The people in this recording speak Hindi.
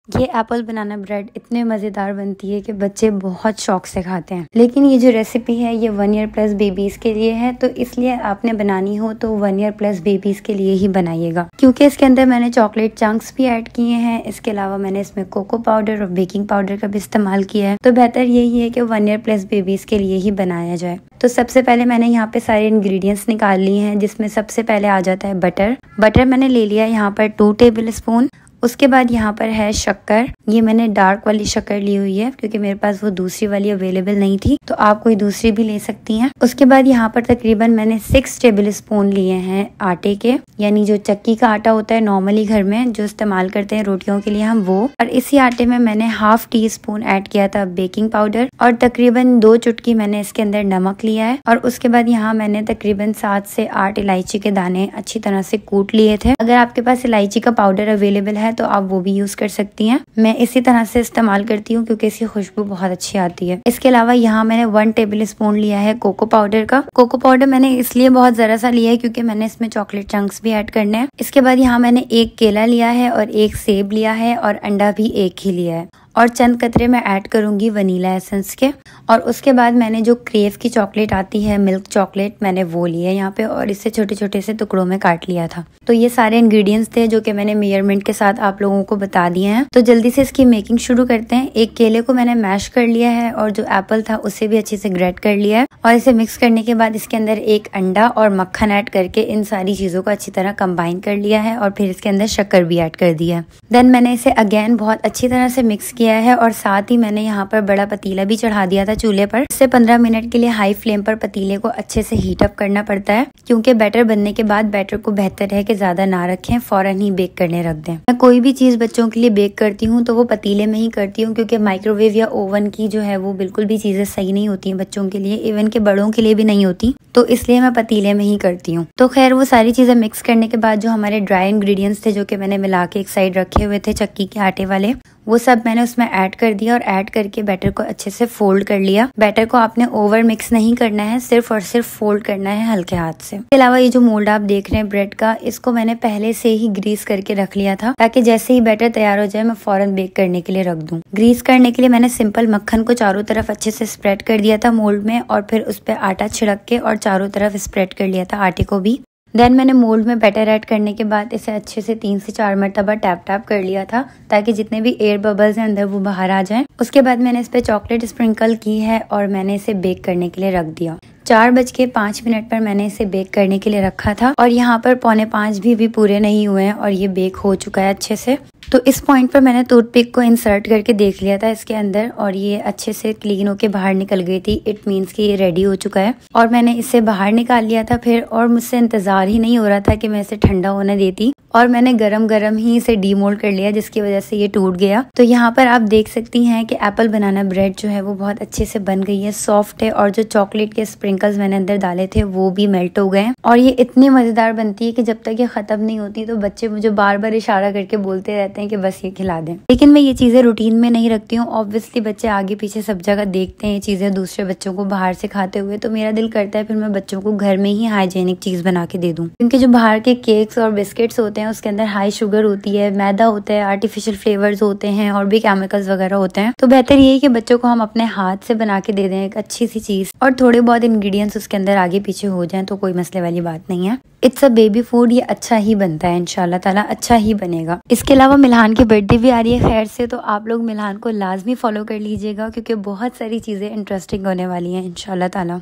ये एप्पल बनाना ब्रेड इतने मज़ेदार बनती है कि बच्चे बहुत शौक से खाते हैं। लेकिन ये जो रेसिपी है ये 1 ईयर प्लस बेबीज़ के लिए है, तो इसलिए आपने बनानी हो तो 1 ईयर प्लस बेबीज़ के लिए ही बनाइएगा, क्योंकि इसके अंदर मैंने चॉकलेट चंक्स भी ऐड किए हैं। इसके अलावा मैंने इसमें कोको पाउडर और बेकिंग पाउडर का भी इस्तेमाल किया है। तो बेहतर यही है कि 1 ईयर प्लस बेबीज़ के लिए ही बनाया जाए। तो सबसे पहले मैंने यहाँ पे सारे इंग्रेडिएंट्स निकाल लिए हैं, जिसमें सबसे पहले आ जाता है बटर मैंने ले लिया यहाँ पर 2 टेबल स्पून। उसके बाद यहाँ पर है शक्कर, ये मैंने डार्क वाली शक्कर ली हुई है क्योंकि मेरे पास वो दूसरी वाली अवेलेबल नहीं थी, तो आप कोई दूसरी भी ले सकती हैं। उसके बाद यहाँ पर तकरीबन मैंने 6 टेबल स्पून लिए हैं आटे के, यानी जो चक्की का आटा होता है नॉर्मली घर में जो इस्तेमाल करते हैं रोटियों के लिए हम वो। और इसी आटे में मैंने ½ टीस्पून ऐड किया था बेकिंग पाउडर और तकरीबन 2 चुटकी मैंने इसके अंदर नमक लिया है। और उसके बाद यहाँ मैंने तकरीबन 7 से 8 इलायची के दाने अच्छी तरह से कूट लिए थे। अगर आपके पास इलायची का पाउडर अवेलेबल है तो आप वो भी यूज कर सकती हैं। मैं इसी तरह से इस्तेमाल करती हूँ क्योंकि इसकी खुशबू बहुत अच्छी आती है। इसके अलावा यहाँ मैंने 1 टेबल स्पून लिया है कोको पाउडर का। कोको पाउडर मैंने इसलिए बहुत जरा सा लिया है क्योंकि मैंने इसमें चॉकलेट चंक्स भी ऐड करने हैं। इसके बाद यहाँ मैंने 1 केला लिया है और 1 सेब लिया है और अंडा भी 1 ही लिया है और चंद कतरे मैं ऐड करूंगी वनीला एसेंस के। और उसके बाद मैंने जो क्रेव की चॉकलेट आती है मिल्क चॉकलेट मैंने वो ली है यहाँ पे और इसे छोटे छोटे से टुकड़ों में काट लिया था। तो ये सारे इंग्रेडिएंट्स थे जो कि मैंने मेजरमेंट के साथ आप लोगों को बता दिए हैं। तो जल्दी से इसकी मेकिंग शुरू करते हैं। 1 केले को मैंने मैश कर लिया है और जो एप्पल था उसे भी अच्छे से ग्रेट कर लिया है और इसे मिक्स करने के बाद इसके अंदर 1 अंडा और मक्खन ऐड करके इन सारी चीजों को अच्छी तरह कंबाइन कर लिया है और फिर इसके अंदर शक्कर भी ऐड कर दिया। देन मैंने इसे अगेन बहुत अच्छी तरह से मिक्स किया है और साथ ही मैंने यहाँ पर बड़ा पतीला भी चढ़ा दिया था चूल्हे पर। इससे 15 मिनट के लिए हाई फ्लेम पर पतीले को अच्छे से हीट अप करना पड़ता है, क्योंकि बैटर बनने के बाद बैटर को बेहतर है कि ज्यादा ना रखें, फौरन ही बेक करने रख दें। मैं कोई भी चीज बच्चों के लिए बेक करती हूँ तो वो पतीले में ही करती हूँ, क्योंकि माइक्रोवेव या ओवन की जो है वो बिल्कुल भी चीजें सही नहीं होती हैं बच्चों के लिए, इवन के बड़ों के लिए भी नहीं होती, तो इसलिए मैं पतीले में ही करती हूँ। तो खैर वो सारी चीजें मिक्स करने के बाद जो हमारे ड्राई इंग्रेडिएंट्स थे जो कि मैंने मिला के एक साइड रखे हुए थे चक्की के आटे वाले, वो सब मैंने उसमें ऐड कर दिया और ऐड करके बैटर को अच्छे से फोल्ड कर लिया। बैटर को आपने ओवर मिक्स नहीं करना है, सिर्फ और सिर्फ फोल्ड करना है हल्के हाथ से। इसके अलावा ये जो मोल्ड आप देख रहे हैं ब्रेड का, इसको मैंने पहले से ही ग्रीस करके रख लिया था ताकि जैसे ही बैटर तैयार हो जाए मैं फौरन बेक करने के लिए रख दूं। ग्रीस करने के लिए मैंने सिंपल मक्खन को चारों तरफ अच्छे से स्प्रेड कर दिया था मोल्ड में और फिर उस पर आटा छिड़क के और चारों तरफ स्प्रेड कर लिया था आटे को भी। देन मैंने मोल्ड में बैटर ऐड करने के बाद इसे अच्छे से 3 से 4 मरतबा टैप टैप कर लिया था ताकि जितने भी एयर बबल्स हैं अंदर वो बाहर आ जाएं। उसके बाद मैंने इस पे चॉकलेट स्प्रिंकल की है और मैंने इसे बेक करने के लिए रख दिया। 4:05 पर मैंने इसे बेक करने के लिए रखा था और यहाँ पर 4:45 भी पूरे नहीं हुए हैं और ये बेक हो चुका है अच्छे से। तो इस पॉइंट पर मैंने टूथपिक को इंसर्ट करके देख लिया था इसके अंदर और ये अच्छे से क्लीन होके बाहर निकल गई थी। इट मीन्स कि ये रेडी हो चुका है और मैंने इसे बाहर निकाल लिया था फिर, और मुझसे इंतजार ही नहीं हो रहा था कि मैं इसे ठंडा होने देती और मैंने गरम ही इसे डीमोल्ड कर लिया, जिसकी वजह से ये टूट गया। तो यहाँ पर आप देख सकती हैं कि एप्पल बनाना ब्रेड जो है वो बहुत अच्छे से बन गई है, सॉफ्ट है और जो चॉकलेट के स्प्रिंकल्स मैंने अंदर डाले थे वो भी मेल्ट हो गए और ये इतनी मजेदार बनती है कि जब तक ये खत्म नहीं होती तो बच्चे मुझे बार बार इशारा करके बोलते रहते हैं कि बस ये खिला दें। लेकिन मैं ये चीजें रूटीन में नहीं रखती हूँ। ऑब्वियसली बच्चे आगे पीछे सब जगह देखते हैं ये चीजें दूसरे बच्चों को बाहर से खाते हुए, तो मेरा दिल करता है फिर मैं बच्चों को घर में ही हाइजेनिक चीज बना के दे दूं, क्योंकि जो बाहर के केक्स और बिस्किट्स होते हैं उसके अंदर हाई शुगर होती है, मैदा होता है, आर्टिफिशियल फ्लेवर्स होते हैं और भी केमिकल्स वगैरह होते हैं। तो बेहतर यही कि बच्चों को हम अपने हाथ से बना के दे दें एक अच्छी सी चीज और थोड़े बहुत इंग्रेडिएंट्स उसके अंदर आगे पीछे हो जाएं तो कोई मसले वाली बात नहीं है। इट्स अ बेबी फूड, ये अच्छा ही बनता है, इंशाल्लाह ताला अच्छा ही बनेगा। इसके अलावा मिल्हान की बर्थडे भी आ रही है खैर से, तो आप लोग मिल्हान को लाजमी फॉलो कर लीजिएगा क्योंकि बहुत सारी चीजें इंटरेस्टिंग होने वाली हैं इंशाल्लाह ताला।